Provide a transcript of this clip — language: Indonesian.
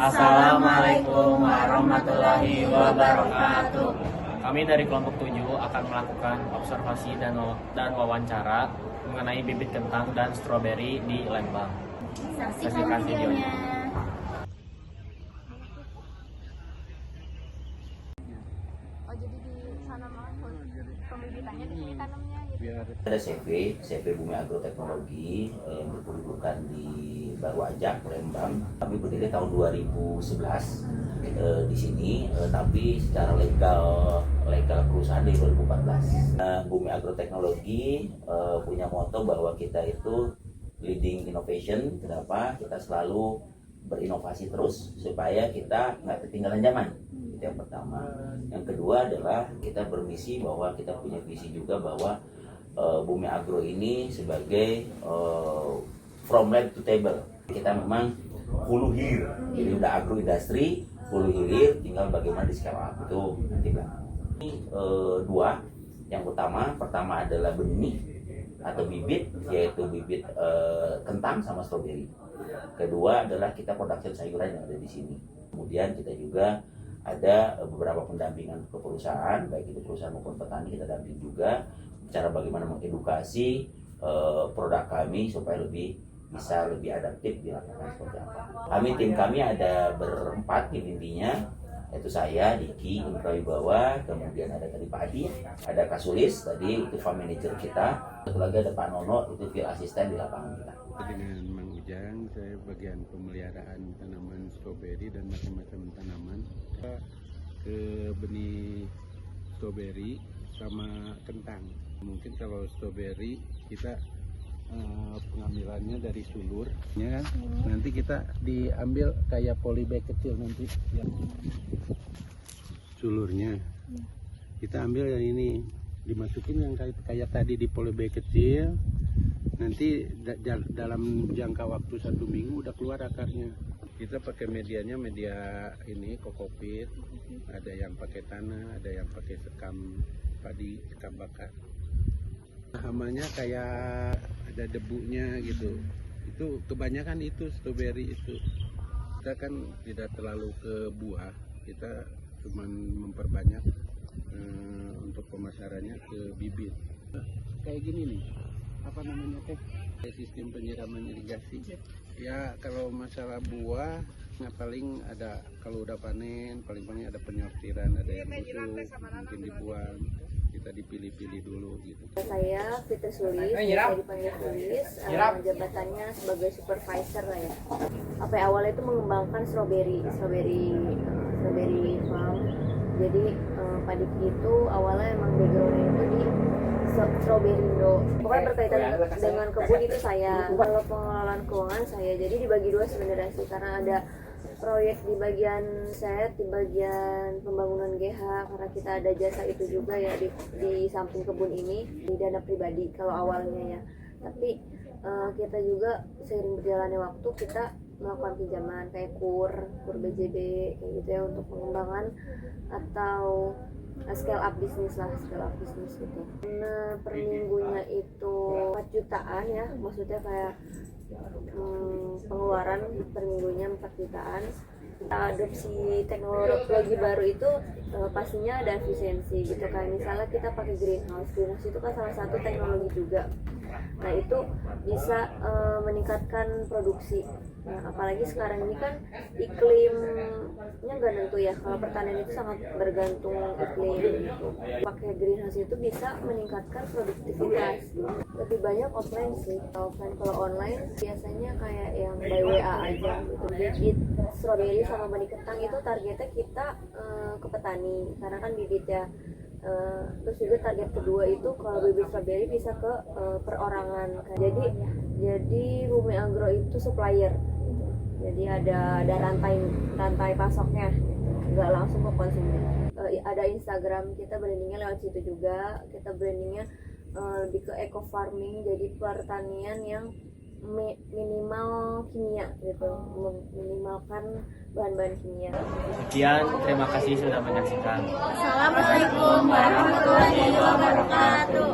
Assalamualaikum warahmatullahi wabarakatuh. Kami dari kelompok 7 akan melakukan observasi dan wawancara mengenai bibit kentang dan stroberi di Lembang. Saksikan videonya. Oh, jadi di sana mah pembibitannya di sini tanamnya gitu. Ada CV Bumi Agroteknologi yang berkedudukan di Baru Ajak, Lembang. Kami berdiri tahun 2011 di sini, tapi secara legal perusahaan di 2014. Bumi Agroteknologi punya moto bahwa kita itu leading innovation. Kenapa? Kita selalu berinovasi terus supaya kita nggak ketinggalan zaman. Itu yang pertama. Yang kedua adalah kita bermisi bahwa kita punya visi juga bahwa Bumi Agro ini sebagai from lab to table. Kita memang hulu hilir, jadi udah agro industri hulu hilir, tinggal bagaimana di scale up itu nanti belakang. Ini dua, yang pertama adalah benih atau bibit, yaitu bibit kentang sama stroberi. Kedua adalah kita production sayuran yang ada di sini. Kemudian kita juga ada beberapa pendampingan ke perusahaan, baik itu perusahaan maupun petani, kita damping juga cara bagaimana mengedukasi produk kami supaya bisa lebih adaptif dilakukan seperti apa. Tim kami ada berempat intinya, yaitu saya, Diki, Indra Wibawa, kemudian ada tadi Pak Adi, ada Kak Sulis, tadi itu farm manager kita, satu lagi ada Pak Nono, itu field asisten di lapangan kita. Dengan Mang Ujang, saya bagian pemeliharaan tanaman stroberi dan macam-macam tanaman. Ke benih stroberi sama kentang. Mungkin kalau stroberi kita pengambilannya dari sulurnya kan, nanti kita diambil kayak polybag kecil nanti yang sulurnya kita ambil yang ini, dimasukin yang kayak tadi di polybag kecil, nanti dalam jangka waktu 1 minggu udah keluar akarnya. Kita pakai medianya media ini kokopit, ada yang pakai tanah, ada yang pakai sekam padi, sekam bakar. Hamanya kayak ada debunya gitu. Itu kebanyakan itu stroberi itu. Kita kan tidak terlalu ke buah, kita cuma memperbanyak untuk pemasarannya ke bibit. Kayak gini nih, apa namanya teh? Sistem penyiraman irigasi. Ya kalau masalah buah, paling ada kalau udah panen, paling ada penyortiran, ada yang busuk, mungkin dibuang. Kita dipilih-pilih dulu gitu. Saya Fitri Sulis, saya dipanggil Sulis, jabatannya sebagai supervisor lah ya. Apa awalnya itu mengembangkan strawberry farm. Jadi Pak Diki itu awalnya emang backgroundnya itu di strawberry pokoknya berkaitan dengan kebun itu saya. Kalau pengelolaan keuangan saya, jadi dibagi dua sebenarnya sih, karena ada proyek di bagian set, di bagian pembangunan GH, karena kita ada jasa itu juga ya di samping kebun ini, di dana pribadi kalau awalnya ya. Tapi kita juga seiring berjalannya waktu kita melakukan pinjaman kayak kur BJB kayak gitu ya, untuk pengembangan atau scale up bisnis gitu. Nah, per minggunya itu 4 jutaan ya, maksudnya kayak pengeluaran per minggunya 4 jutaan. Adopsi teknologi baru itu pastinya ada efisiensi gitu kan. Misalnya kita pakai greenhouse itu kan salah satu teknologi juga. Nah itu bisa meningkatkan produksi. Nah, apalagi sekarang ini kan iklimnya nggak nentu ya. Kalau pertanian itu sangat bergantung iklim gitu. Pakai greenhouse itu bisa meningkatkan produktivitas. Lebih banyak offline sih. Kalau online biasanya kayak yang by WA aja gitu. Bibit stroberi sama benih kentang itu targetnya kita ke petani, karena kan bibit ya. Terus juga target kedua itu kalau bibit stroberi bisa ke perorangan. Jadi Bumi Agro itu supplier. Jadi ada rantai pasoknya, nggak langsung ke konsumen. Ada Instagram, kita brandingnya lewat situ juga. Kita brandingnya lebih ke eco farming, jadi pertanian yang minimal kimia gitu, meminimalkan bahan-bahan kimia. Sekian, terima kasih sudah menyaksikan. Assalamualaikum warahmatullahi wabarakatuh.